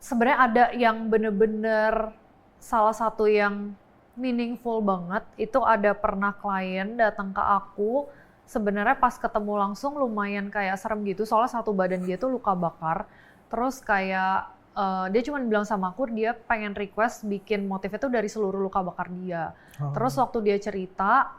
Sebenarnya ada yang bener-bener salah satu yang meaningful banget, itu ada pernah klien datang ke aku, sebenarnya pas ketemu langsung lumayan kayak serem gitu, soalnya satu badan dia tuh luka bakar, terus kayak dia cuma bilang sama aku dia pengen request bikin motifnya tuh dari seluruh luka bakar dia. Terus waktu dia cerita,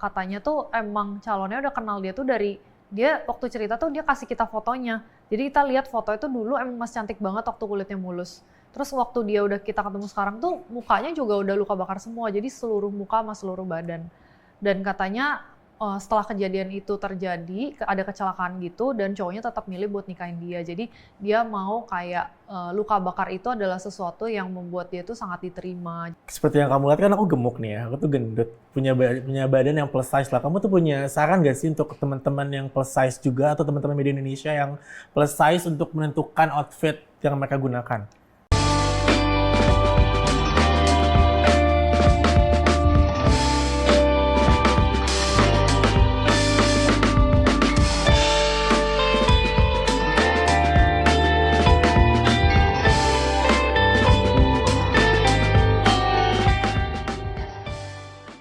katanya tuh emang calonnya udah kenal dia tuh dari, dia waktu cerita tuh dia kasih kita fotonya. Jadi kita lihat foto itu dulu emang masih cantik banget waktu kulitnya mulus. Terus waktu dia udah kita ketemu sekarang tuh mukanya juga udah luka bakar semua. Jadi seluruh muka sama seluruh badan. Dan katanya setelah kejadian itu terjadi, ada kecelakaan gitu dan cowoknya tetap milih buat nikahin dia. Jadi dia mau kayak luka bakar itu adalah sesuatu yang membuat dia tuh sangat diterima. Seperti yang kamu lihat kan aku gemuk nih ya, aku tuh gendut, punya badan yang plus size lah. Kamu tuh punya saran gak sih untuk teman-teman yang plus size juga atau teman-teman media Indonesia yang plus size untuk menentukan outfit yang mereka gunakan?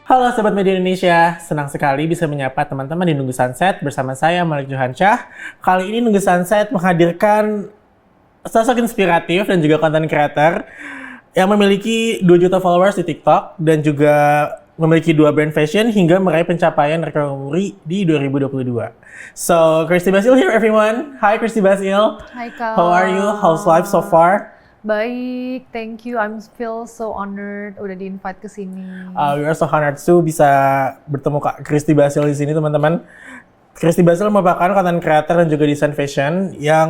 Halo Sobat Media Indonesia, senang sekali bisa menyapa teman-teman di Nunggu Sunset bersama saya Malik Johansyah. Kali ini Nunggu Sunset menghadirkan sosok inspiratif dan juga content creator yang memiliki 2 juta followers di TikTok dan juga memiliki 2 brand fashion hingga meraih pencapaian rekor muri di 2022. So, Christy Basil here everyone. Hi Christy Basil. Hai Kak. How are you? How's life so far? Baik, thank you. I'm feel so honored udah di-invite ke sini. We are so honored too bisa bertemu Kak Christy Basil di sini teman-teman. Christy Basil merupakan content creator dan juga desain fashion yang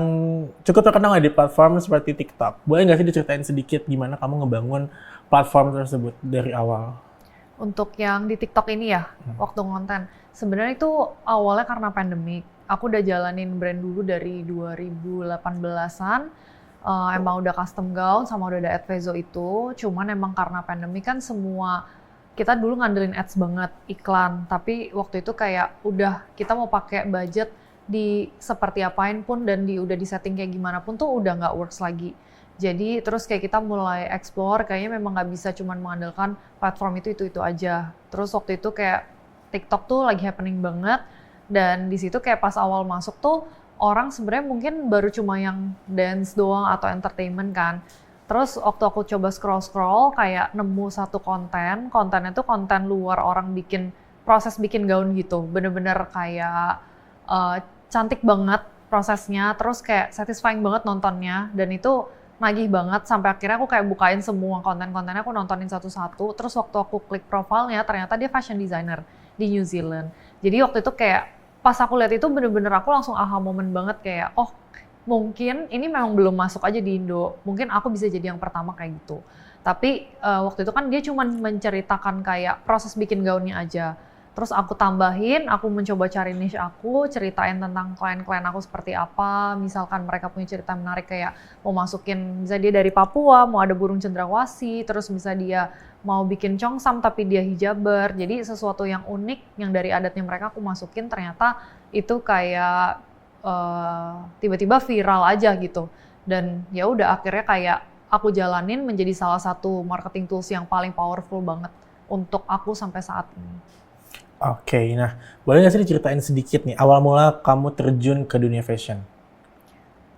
cukup terkenal di platform seperti TikTok. Boleh nggak sih diceritain sedikit gimana kamu ngebangun platform tersebut dari awal? Untuk yang di TikTok ini ya, waktu konten. Sebenarnya itu awalnya karena pandemik. Aku udah jalanin brand dulu dari 2018-an. Emang udah custom gown sama udah ada Advezo itu. Cuman emang karena pandemi kan semua, kita dulu ngandelin ads banget, iklan. Tapi waktu itu kayak udah kita mau pakai budget di seperti apain pun dan udah di setting kayak gimana pun tuh udah nggak works lagi. Jadi terus kayak kita mulai explore, kayaknya memang nggak bisa cuman mengandalkan platform itu aja. Terus waktu itu kayak TikTok tuh lagi happening banget dan di situ kayak pas awal masuk tuh orang sebenarnya mungkin baru cuma yang dance doang atau entertainment kan. Terus waktu aku coba scroll kayak nemu satu kontennya tuh konten luar orang proses bikin gaun gitu. Bener-bener kayak cantik banget prosesnya, terus kayak satisfying banget nontonnya dan itu nagih banget sampai akhirnya aku kayak bukain semua kontennya, aku nontonin satu-satu. Terus waktu aku klik profilnya ternyata dia fashion designer di New Zealand. Jadi waktu itu kayak pas aku lihat itu bener-bener aku langsung aha moment banget kayak oh mungkin ini memang belum masuk aja di Indo, mungkin aku bisa jadi yang pertama kayak gitu. Tapi waktu itu kan dia cuma menceritakan kayak proses bikin gaunnya aja. Terus aku tambahin, aku mencoba cari niche aku, ceritain tentang klien-klien aku seperti apa. Misalkan mereka punya cerita menarik kayak mau masukin, bisa dia dari Papua, mau ada burung cendrawasih, terus bisa dia mau bikin congsam tapi dia hijaber. Jadi sesuatu yang unik yang dari adatnya mereka aku masukin ternyata itu kayak tiba-tiba viral aja gitu. Dan ya udah akhirnya kayak aku jalanin menjadi salah satu marketing tools yang paling powerful banget untuk aku sampai saat ini. Oke, nah boleh nggak sih diceritain sedikit nih awal mula kamu terjun ke dunia fashion?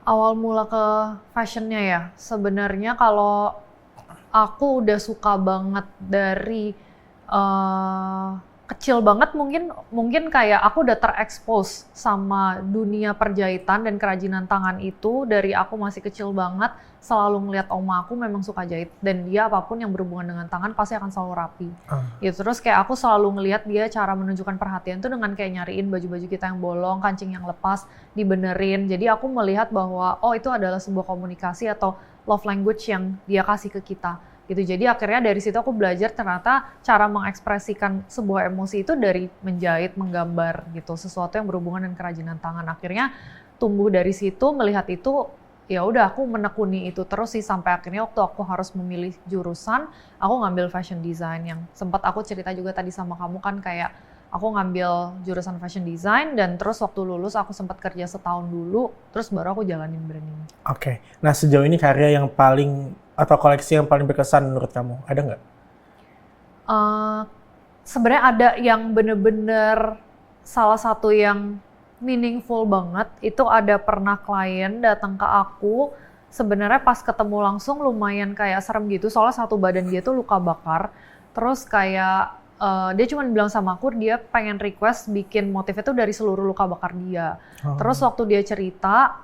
Awal mula ke fashionnya ya, sebenarnya kalau aku udah suka banget dari kecil banget mungkin kayak aku udah terekspos sama dunia perjahitan dan kerajinan tangan itu dari aku masih kecil banget, selalu ngeliat oma aku memang suka jahit dan dia apapun yang berhubungan dengan tangan pasti akan selalu rapi. Gitu. Terus kayak aku selalu ngeliat dia cara menunjukkan perhatian tuh dengan kayak nyariin baju-baju kita yang bolong, kancing yang lepas, dibenerin. Jadi aku melihat bahwa oh itu adalah sebuah komunikasi atau love language yang dia kasih ke kita. Gitu. Jadi akhirnya dari situ aku belajar ternyata cara mengekspresikan sebuah emosi itu dari menjahit, menggambar gitu, sesuatu yang berhubungan dengan kerajinan tangan. Akhirnya tumbuh dari situ, melihat itu, ya udah aku menekuni itu terus sih sampai akhirnya waktu aku harus memilih jurusan, aku ngambil fashion design yang sempat aku cerita juga tadi sama kamu kan kayak aku ngambil jurusan fashion design dan terus waktu lulus aku sempat kerja setahun dulu, terus baru aku jalanin brand ini. Oke. Nah, sejauh ini karya yang paling atau koleksi yang paling berkesan menurut kamu, ada nggak? Sebenarnya ada yang bener-bener salah satu yang meaningful banget, itu ada pernah klien datang ke aku, sebenarnya pas ketemu langsung lumayan kayak serem gitu, soalnya satu badan dia tuh luka bakar, terus kayak dia cuma bilang sama aku dia pengen request bikin motif itu dari seluruh luka bakar dia. Terus waktu dia cerita,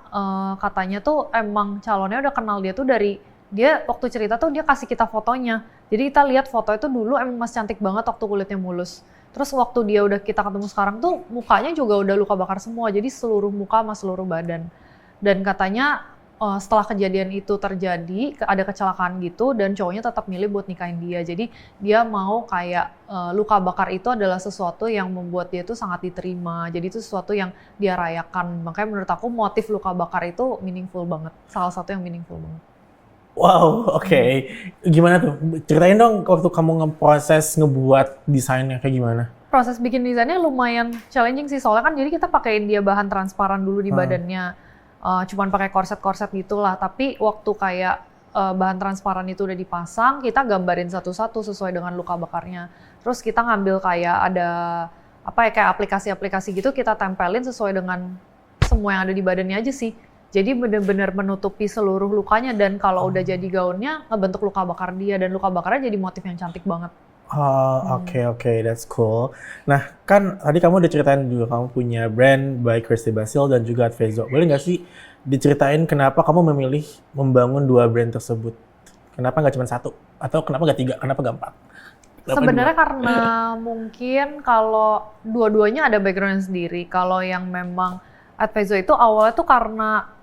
katanya tuh emang calonnya udah kenal dia tuh dari, dia waktu cerita tuh dia kasih kita fotonya. Jadi kita lihat foto itu dulu emang masih cantik banget waktu kulitnya mulus. Terus waktu dia udah kita ketemu sekarang tuh mukanya juga udah luka bakar semua, jadi seluruh muka sama seluruh badan. Dan katanya setelah kejadian itu terjadi, ada kecelakaan gitu, dan cowoknya tetap milih buat nikahin dia. Jadi dia mau kayak luka bakar itu adalah sesuatu yang membuat dia tuh sangat diterima. Jadi itu sesuatu yang dia rayakan. Makanya menurut aku motif luka bakar itu meaningful banget. Salah satu yang meaningful banget. Wow, oke. Gimana tuh? Ceritain dong waktu kamu ngeproses ngebuat desainnya kayak gimana? Proses bikin desainnya lumayan challenging sih, soalnya kan jadi kita pakein dia bahan transparan dulu di badannya. Cuman pakai korset-korset gitulah, tapi waktu kayak bahan transparan itu udah dipasang, kita gambarin satu-satu sesuai dengan luka bakarnya. Terus kita ngambil kayak ada kayak aplikasi-aplikasi gitu, kita tempelin sesuai dengan semua yang ada di badannya aja sih. Jadi benar-benar menutupi seluruh lukanya, dan kalau udah jadi gaunnya ngebentuk luka bakar dia, dan luka bakarnya jadi motif yang cantik banget. Oke, that's cool. Nah, kan tadi kamu udah ceritain juga kamu punya brand by Christy Basil dan juga Advezo. Boleh nggak sih diceritain kenapa kamu memilih membangun dua brand tersebut? Kenapa nggak cuma satu? Atau kenapa nggak tiga? Kenapa nggak empat? Sebenarnya karena mungkin kalau dua-duanya ada background sendiri. Kalau yang memang Advezo itu awalnya tuh karena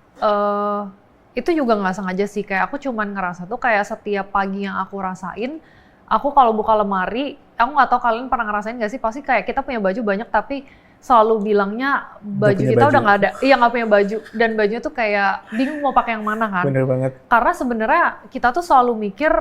itu juga nggak sengaja sih. Kayak aku cuman ngerasa tuh kayak setiap pagi yang aku rasain, aku kalau buka lemari, aku nggak tahu kalian pernah ngerasain nggak sih, pasti kayak kita punya baju banyak tapi selalu bilangnya baju kita udah nggak ada, iya nggak punya baju, dan bajunya tuh kayak bingung mau pakai yang mana kan. Bener banget. Karena sebenarnya kita tuh selalu mikir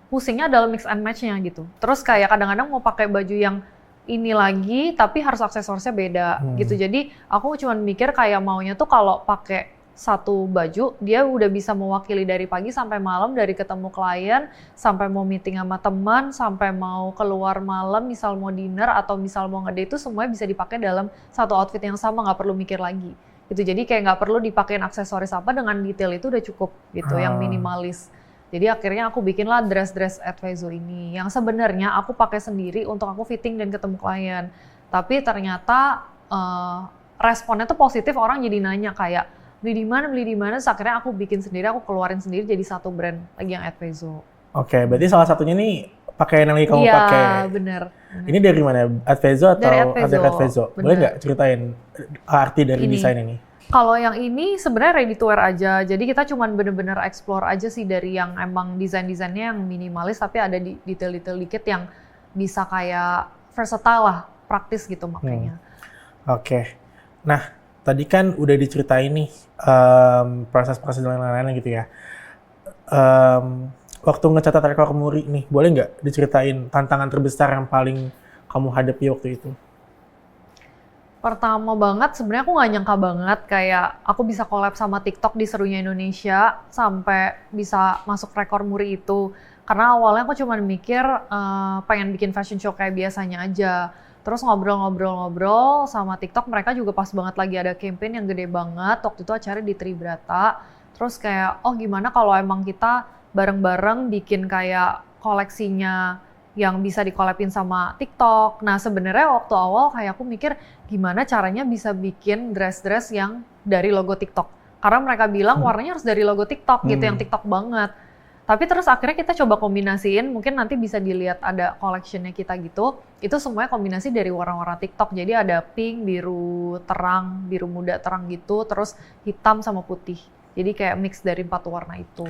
pusingnya adalah mix and match-nya gitu. Terus kayak kadang-kadang mau pakai baju yang ini lagi tapi harus aksesorisnya beda gitu. Jadi aku cuma mikir kayak maunya tuh kalau pakai satu baju, dia udah bisa mewakili dari pagi sampai malam, dari ketemu klien, sampai mau meeting sama teman, sampai mau keluar malam, misal mau dinner, atau misal mau ngedate, itu semuanya bisa dipakai dalam satu outfit yang sama, nggak perlu mikir lagi. Gitu. Jadi kayak nggak perlu dipakein aksesoris apa, dengan detail itu udah cukup gitu, yang minimalis. Jadi akhirnya aku bikinlah dress-dress Advezo ini, yang sebenarnya aku pakai sendiri untuk aku fitting dan ketemu klien. Tapi ternyata responnya tuh positif, orang jadi nanya kayak, beli di mana, akhirnya aku bikin sendiri, aku keluarin sendiri jadi satu brand lagi yang Advezo. Oke, berarti salah satunya nih pakaian yang lagi kamu pakai. Iya, bener. Ini dari mana? Advezo atau dari Advezo? Boleh nggak ceritain arti dari desain ini? Kalau yang ini sebenarnya ready to wear aja, jadi kita cuman bener-bener explore aja sih dari yang emang desain-desainnya yang minimalis, tapi ada detail-detail dikit yang bisa kayak versatile lah, praktis gitu makanya. Oke. Nah, tadi kan udah diceritain nih proses-proses dan lain-lain gitu ya. Waktu ngecatat rekor muri nih, boleh nggak diceritain tantangan terbesar yang paling kamu hadapi waktu itu? Pertama banget, sebenarnya aku nggak nyangka banget kayak aku bisa collab sama TikTok di Serunya Indonesia sampai bisa masuk rekor muri itu. Karena awalnya aku cuma mikir pengen bikin fashion show kayak biasanya aja. Terus ngobrol-ngobrol sama TikTok, mereka juga pas banget lagi ada campaign yang gede banget. Waktu itu acaranya di Tribrata. Terus kayak, oh gimana kalau emang kita bareng-bareng bikin kayak koleksinya yang bisa di-collab-in sama TikTok. Nah sebenarnya waktu awal kayak aku mikir gimana caranya bisa bikin dress-dress yang dari logo TikTok. Karena mereka bilang warnanya harus dari logo TikTok gitu, yang TikTok banget. Tapi terus akhirnya kita coba kombinasiin, mungkin nanti bisa dilihat ada collection-nya kita gitu. Itu semuanya kombinasi dari warna-warna TikTok. Jadi ada pink, biru terang, biru muda terang gitu, terus hitam sama putih. Jadi kayak mix dari 4 warna itu.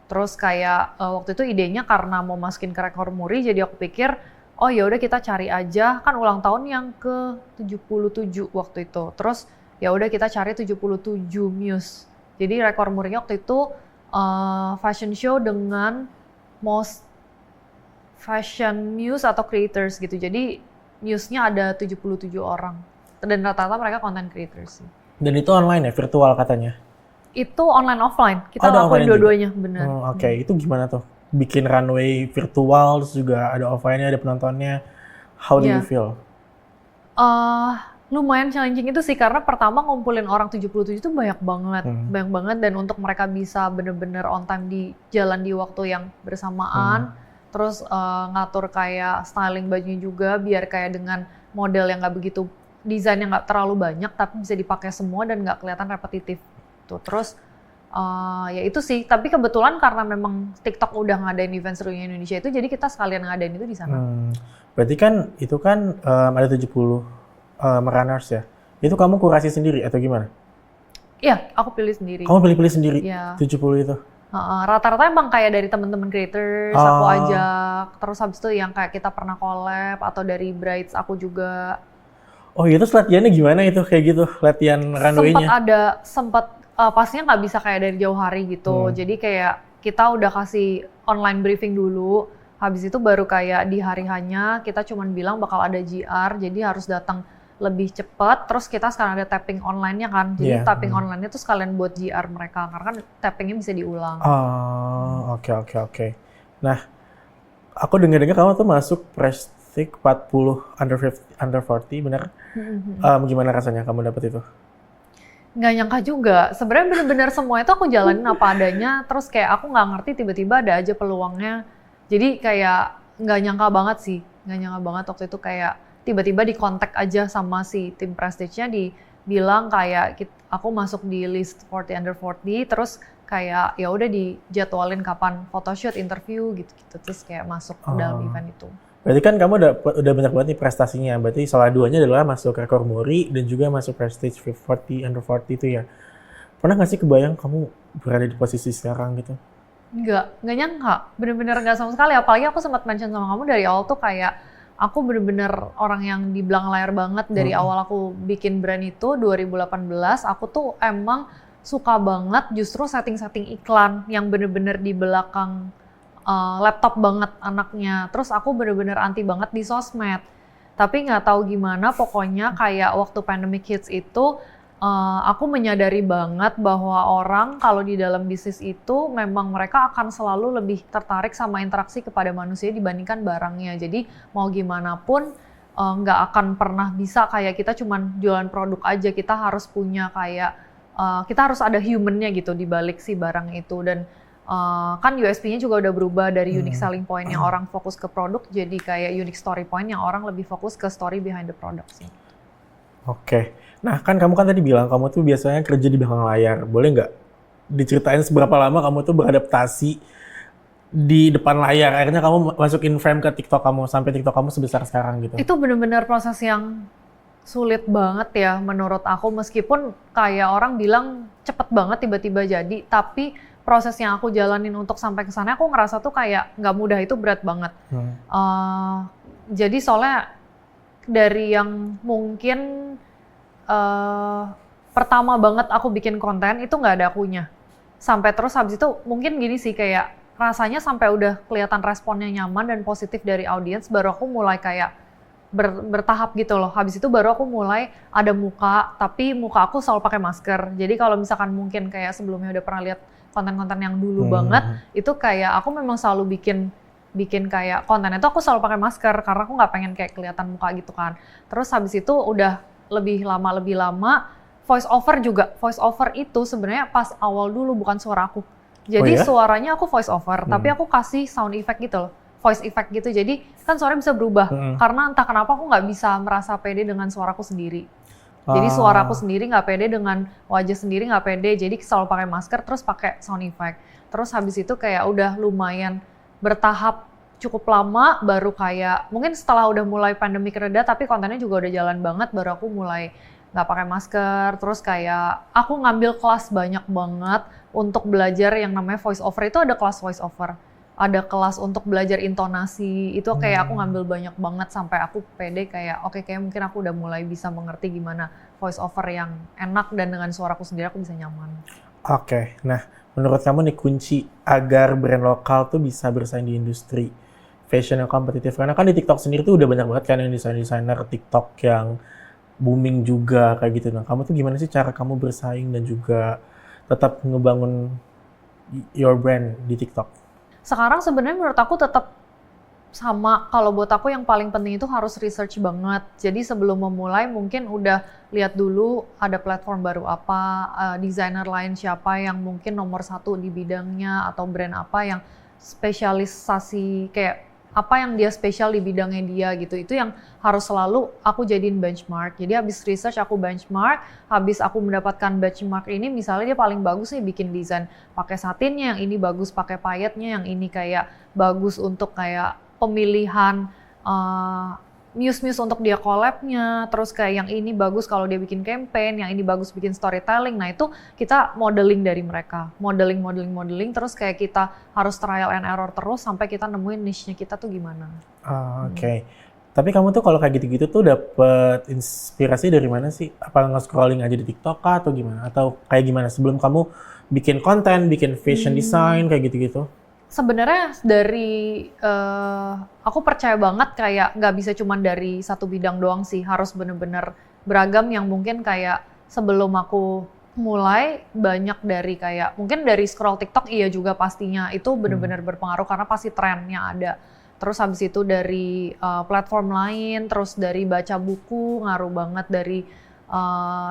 Terus kayak waktu itu idenya karena mau masukin ke rekor muri, jadi aku pikir, oh ya udah kita cari aja, kan ulang tahun yang ke 77 waktu itu. Terus ya udah kita cari 77 muse. Jadi rekor murinya waktu itu fashion show dengan most fashion muse atau creators gitu. Jadi newsnya ada 77 orang. Dan rata-rata mereka content creators sih. Dan itu online ya, virtual katanya? Itu online offline. Kita Ada lakuin offline dua-duanya, benar. Oke. Itu gimana tuh? Bikin runway virtual, terus juga ada offline-nya, ada penontonnya. How do you feel? Lumayan challenging itu sih, karena pertama ngumpulin orang 77 itu banyak banget, dan untuk mereka bisa bener-bener on time di jalan di waktu yang bersamaan, terus ngatur kayak styling bajunya juga, biar kayak dengan model yang nggak begitu, desain yang nggak terlalu banyak, tapi bisa dipakai semua dan nggak kelihatan repetitif. Tuh, terus ya itu sih, tapi kebetulan karena memang TikTok udah ngadain event serunya Indonesia itu, jadi kita sekalian ngadain itu di sana. Berarti kan itu kan ada 70 runners ya. Itu kamu kurasi sendiri atau gimana? Iya, aku pilih sendiri. Kamu pilih-pilih sendiri? Iya. 70 itu? Rata-rata emang kayak dari teman-teman creators aku ajak, terus habis itu yang kayak kita pernah collab, atau dari brides aku juga. Oh gitu, latihannya gimana itu kayak gitu, latihan runway-nya? Sempat pastinya nggak bisa kayak dari jauh hari gitu. Jadi kayak kita udah kasih online briefing dulu, habis itu baru kayak di hari hanya kita cuman bilang bakal ada GR, jadi harus datang lebih cepat. Terus kita sekarang ada tapping online-nya kan, jadi tapping online-nya tuh sekalian buat GR mereka, karena kan tappingnya bisa diulang. Oke. Nah, aku dengar-dengar kamu tuh masuk Prestige 40 under 40, benar? Gimana rasanya kamu dapet itu? Nggak nyangka juga. Sebenarnya bener-bener semua itu aku jalanin apa adanya, terus kayak aku nggak ngerti tiba-tiba ada aja peluangnya. Jadi kayak nggak nyangka banget sih. Nggak nyangka banget waktu itu, kayak tiba-tiba di kontak aja sama si tim Prestige-nya, dibilang kayak aku masuk di list 40 under 40, terus kayak ya udah dijadwalin kapan photoshoot, interview gitu-gitu, terus kayak masuk ke dalam event itu. Berarti kan kamu udah banyak banget nih prestasinya. Berarti salah duanya adalah masuk rekor muri dan juga masuk Prestige 40 under 40 itu ya. Pernah nggak sih kebayang kamu berada di posisi sekarang gitu? Nggak nyangka. Bener-bener nggak sama sekali. Apalagi aku sempat mention sama kamu dari awal tuh, kayak aku bener-bener orang yang di belakang layar banget. Dari awal aku bikin brand itu 2018, aku tuh emang suka banget justru setting-setting iklan yang bener-bener di belakang laptop banget anaknya. Terus aku bener-bener anti banget di sosmed. Tapi nggak tahu gimana, pokoknya kayak waktu pandemic hits itu, aku menyadari banget bahwa orang kalau di dalam bisnis itu memang mereka akan selalu lebih tertarik sama interaksi kepada manusia dibandingkan barangnya. Jadi mau gimana pun nggak akan pernah bisa kayak kita cuman jualan produk aja. Kita harus punya kayak, kita harus ada human-nya gitu di balik si barang itu. Dan kan USP-nya juga udah berubah dari unique selling point yang orang fokus ke produk, jadi kayak unique story point yang orang lebih fokus ke story behind the product sih. Oke. Nah, kan kamu kan tadi bilang kamu tuh biasanya kerja di belakang layar. Boleh nggak diceritain seberapa lama kamu tuh beradaptasi di depan layar? Akhirnya kamu masukin frame ke TikTok kamu, sampai TikTok kamu sebesar sekarang gitu. Itu benar-benar proses yang sulit banget ya menurut aku. Meskipun kayak orang bilang cepet banget tiba-tiba jadi, tapi proses yang aku jalanin untuk sampai ke sana, aku ngerasa tuh kayak nggak mudah, itu berat banget. Jadi soalnya dari yang mungkin pertama banget aku bikin konten itu nggak ada akunya, sampai terus habis itu mungkin gini sih, kayak rasanya sampai udah kelihatan responnya nyaman dan positif dari audiens, baru aku mulai kayak bertahap gitu loh. Habis itu baru aku mulai ada muka, tapi muka aku selalu pakai masker. Jadi kalau misalkan mungkin kayak sebelumnya udah pernah lihat konten-konten yang dulu banget, itu kayak aku memang selalu bikin kayak konten itu aku selalu pakai masker karena aku nggak pengen kayak kelihatan muka gitu kan. Terus habis itu udah lebih lama voice over juga. Voice over itu sebenarnya pas awal dulu bukan suara aku. Jadi suaranya aku voice over, tapi aku kasih sound effect gitu loh, voice effect gitu. Jadi kan suaranya bisa berubah karena entah kenapa aku nggak bisa merasa pede dengan suaraku sendiri. Jadi suara aku sendiri nggak pede, dengan wajah sendiri nggak pede, jadi selalu pakai masker terus pakai sound effect. Terus habis itu kayak udah lumayan bertahap cukup lama, baru kayak mungkin setelah udah mulai pandemi reda tapi kontennya juga udah jalan banget, baru aku mulai nggak pakai masker. Terus kayak aku ngambil kelas banyak banget untuk belajar yang namanya voice over. Itu ada kelas voice over, ada kelas untuk belajar intonasi, itu kayak aku ngambil banyak banget sampai aku pede kayak oke, kayak mungkin aku udah mulai bisa mengerti gimana voice over yang enak dan dengan suaraku sendiri aku bisa nyaman. Oke, nah menurut kamu nih kunci agar brand lokal tuh bisa bersaing di industri fashion yang kompetitif? Karena kan di TikTok sendiri tuh udah banyak banget kan yang desainer TikTok yang booming juga kayak gitu. Nah, kamu tuh gimana sih cara kamu bersaing dan juga tetap ngebangun your brand di TikTok? Sekarang sebenarnya menurut aku tetap sama, kalau buat aku yang paling penting itu harus research banget. Jadi sebelum memulai mungkin udah lihat dulu ada platform baru apa, desainer lain siapa yang mungkin nomor satu di bidangnya, atau brand apa yang spesialisasi, kayak apa yang dia spesial di bidangnya dia gitu. Itu yang harus selalu aku jadiin benchmark. Jadi habis research aku benchmark, habis aku mendapatkan benchmark ini, misalnya dia paling bagus nih bikin desain pakai satinnya, yang ini bagus pakai payetnya, yang ini kayak bagus untuk kayak pemilihan muse-muse untuk dia collab-nya, terus kayak yang ini bagus kalau dia bikin campaign, yang ini bagus bikin storytelling. Nah itu kita modeling dari mereka, modeling, terus kayak kita harus trial and error terus sampai kita nemuin niche-nya kita tuh gimana. Oke. Tapi kamu tuh kalau kayak gitu-gitu tuh dapet inspirasi dari mana sih? Apa nge-scrolling aja di TikTok kah atau gimana? Atau kayak gimana sebelum kamu bikin konten, bikin fashion design kayak gitu-gitu? Sebenarnya dari aku percaya banget kayak nggak bisa cuma dari satu bidang doang sih, harus bener-bener beragam. Yang mungkin kayak sebelum aku mulai banyak dari kayak mungkin dari scroll TikTok, iya juga pastinya itu bener-bener berpengaruh karena pasti trennya ada. Terus habis itu dari platform lain, terus dari baca buku ngaruh banget, dari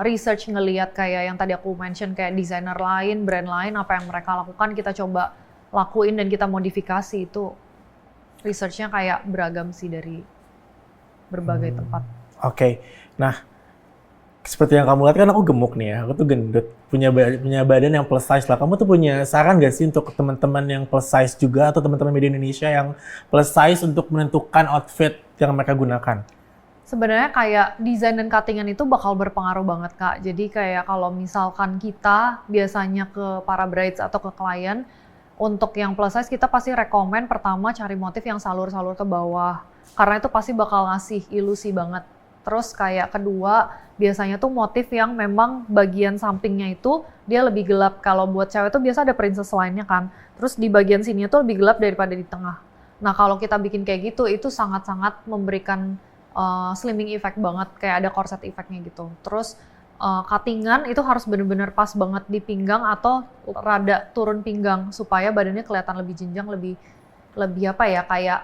research ngelihat kayak yang tadi aku mention kayak desainer lain, brand lain apa yang mereka lakukan kita coba lakuin dan kita modifikasi. Itu researchnya kayak beragam sih dari berbagai tempat. Oke. Nah, seperti yang kamu lihat kan aku gemuk nih ya, aku tuh gendut, punya badan yang plus size lah. Kamu tuh punya saran gak sih untuk teman-teman yang plus size juga atau teman-teman media Indonesia yang plus size untuk menentukan outfit yang mereka gunakan? Sebenarnya kayak desain dan cuttingan itu bakal berpengaruh banget Kak. Jadi kayak kalau misalkan kita biasanya ke para brides atau ke klien, untuk yang plus size kita pasti rekomen pertama cari motif yang salur-salur ke bawah. Karena itu pasti bakal ngasih ilusi banget. Terus kayak kedua, biasanya tuh motif yang memang bagian sampingnya itu dia lebih gelap. Kalau buat cewek tuh biasa ada princess line-nya kan. Terus di bagian sini tuh lebih gelap daripada di tengah. Nah kalau kita bikin kayak gitu, itu sangat-sangat memberikan slimming effect banget. Kayak ada corset effect-nya gitu. Terus cuttingan itu harus bener-bener pas banget di pinggang atau rada turun pinggang supaya badannya kelihatan lebih jenjang, lebih apa ya, kayak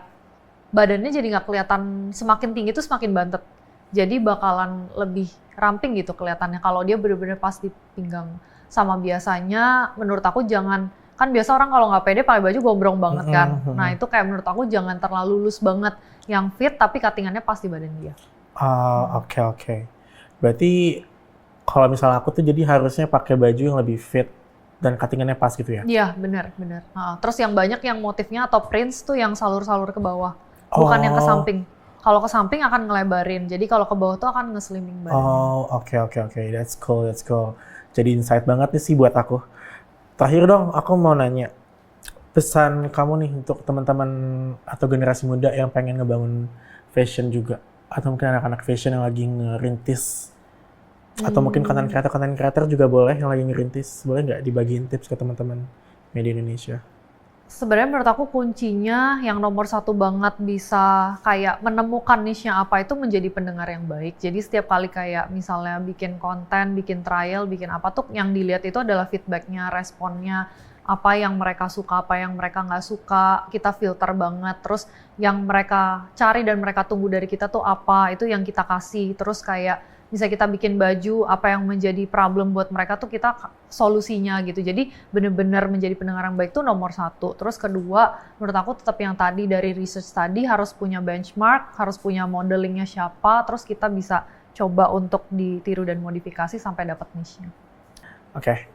badannya jadi nggak kelihatan semakin tinggi tuh semakin bantet. Jadi bakalan lebih ramping gitu kelihatannya kalau dia bener-bener pas di pinggang. Sama biasanya menurut aku jangan, kan biasa orang kalau nggak pede pakai baju gombrong banget kan. Nah itu kayak menurut aku jangan terlalu loose banget, yang fit tapi cuttingannya pas di badan dia. Oke. Berarti kalau misalnya aku tuh jadi harusnya pakai baju yang lebih fit dan cuttingannya pas gitu ya? Iya, benar. Terus yang banyak yang motifnya atau prints tuh yang salur-salur ke bawah, bukan yang ke samping. Kalau ke samping akan ngelebarin, jadi kalau ke bawah tuh akan nge-slimming badannya. Oke. That's cool. Jadi insight banget nih sih buat aku. Terakhir dong, aku mau nanya. Pesan kamu nih untuk teman-teman atau generasi muda yang pengen ngebangun fashion juga. Atau mungkin anak-anak fashion yang lagi ngerintis. Atau mungkin konten kreator juga boleh yang lagi ngerintis. Boleh nggak dibagiin tips ke teman-teman media Indonesia? Sebenarnya menurut aku kuncinya yang nomor satu banget bisa kayak menemukan niche-nya apa itu menjadi pendengar yang baik. Jadi setiap kali kayak misalnya bikin konten, bikin trial, bikin apa tuh yang dilihat itu adalah feedback-nya, responnya, apa yang mereka suka, apa yang mereka nggak suka, kita filter banget. Terus yang mereka cari dan mereka tunggu dari kita tuh apa, itu yang kita kasih. Terus kayak bisa kita bikin baju, apa yang menjadi problem buat mereka tuh kita solusinya gitu. Jadi benar-benar menjadi pendengar yang baik tuh nomor satu. Terus kedua, menurut aku tetap yang tadi dari research tadi harus punya benchmark, harus punya modelingnya siapa, terus kita bisa coba untuk ditiru dan modifikasi sampai dapat niche-nya. Oke.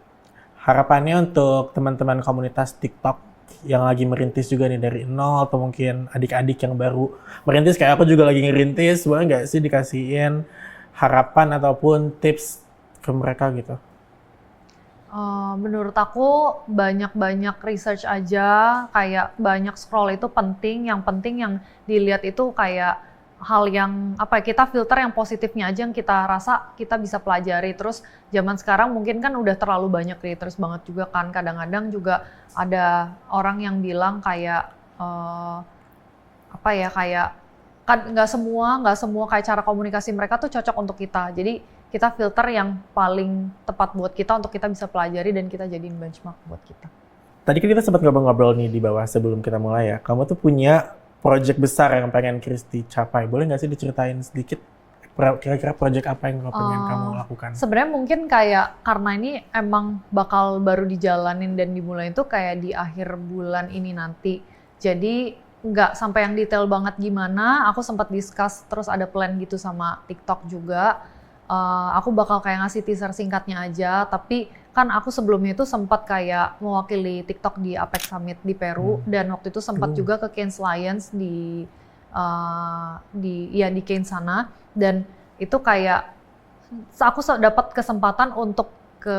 Harapannya untuk teman-teman komunitas TikTok yang lagi merintis juga nih dari nol atau mungkin adik-adik yang baru merintis kayak aku juga lagi ngerintis, boleh nggak sih dikasihin harapan ataupun tips ke mereka gitu? Menurut aku banyak-banyak research aja, kayak banyak scroll itu penting. Yang penting yang dilihat itu kayak hal yang apa kita filter yang positifnya aja yang kita rasa kita bisa pelajari. Terus zaman sekarang mungkin kan udah terlalu banyak creators banget juga kan. Kadang-kadang juga ada orang yang bilang kayak apa ya, kayak kan nggak semua kayak cara komunikasi mereka tuh cocok untuk kita. Jadi kita filter yang paling tepat buat kita untuk kita bisa pelajari dan kita jadiin benchmark buat kita. Tadi kan kita sempat ngobrol-ngobrol nih di bawah sebelum kita mulai ya. Kamu tuh punya project besar yang pengen Christy capai. Boleh nggak sih diceritain sedikit kira-kira project apa yang pengen kamu lakukan? Sebenarnya mungkin kayak karena ini emang bakal baru dijalanin dan dimulai itu kayak di akhir bulan ini nanti. Jadi nggak sampai yang detail banget gimana. Aku sempat discuss terus ada plan gitu sama TikTok juga. Aku bakal kayak ngasih teaser singkatnya aja, tapi kan aku sebelumnya itu sempat kayak mewakili TikTok di Apex Summit di Peru dan waktu itu sempat juga ke Cannes Lions di Cannes sana, dan itu kayak aku dapat kesempatan untuk ke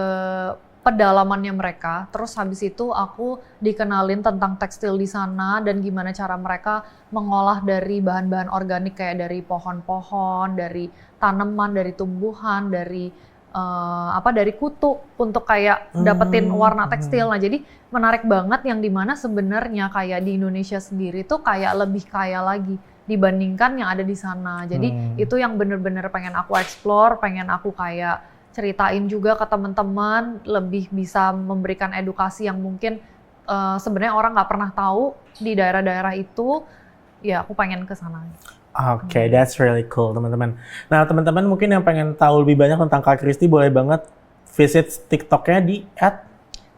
pedalamannya mereka. Terus habis itu aku dikenalin tentang tekstil di sana dan gimana cara mereka mengolah dari bahan-bahan organik kayak dari pohon-pohon, dari tanaman, dari tumbuhan, dari dari kutu untuk kayak dapetin warna tekstil. Nah, jadi menarik banget yang dimana sebenarnya kayak di Indonesia sendiri tuh kayak lebih kaya lagi dibandingkan yang ada di sana. Jadi itu yang bener-bener pengen aku explore, pengen aku kayak ceritain juga ke teman-teman, lebih bisa memberikan edukasi yang mungkin sebenarnya orang nggak pernah tahu di daerah-daerah itu. Ya, aku pengen ke sana. Oke, that's really cool, teman-teman. Nah, teman-teman mungkin yang pengen tahu lebih banyak tentang Kak Christy boleh banget visit TikTok-nya di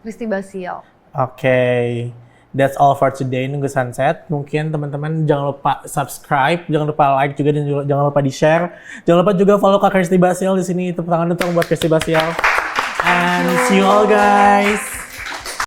@ChristyBasiel. Oke. That's all for today, Nunggu Sunset. Mungkin teman-teman jangan lupa subscribe, jangan lupa like juga, dan juga jangan lupa di-share. Jangan lupa juga follow Kak Christy Basiel di sini. Tepuk tangan untuk buat Christy Basiel. And see you all guys.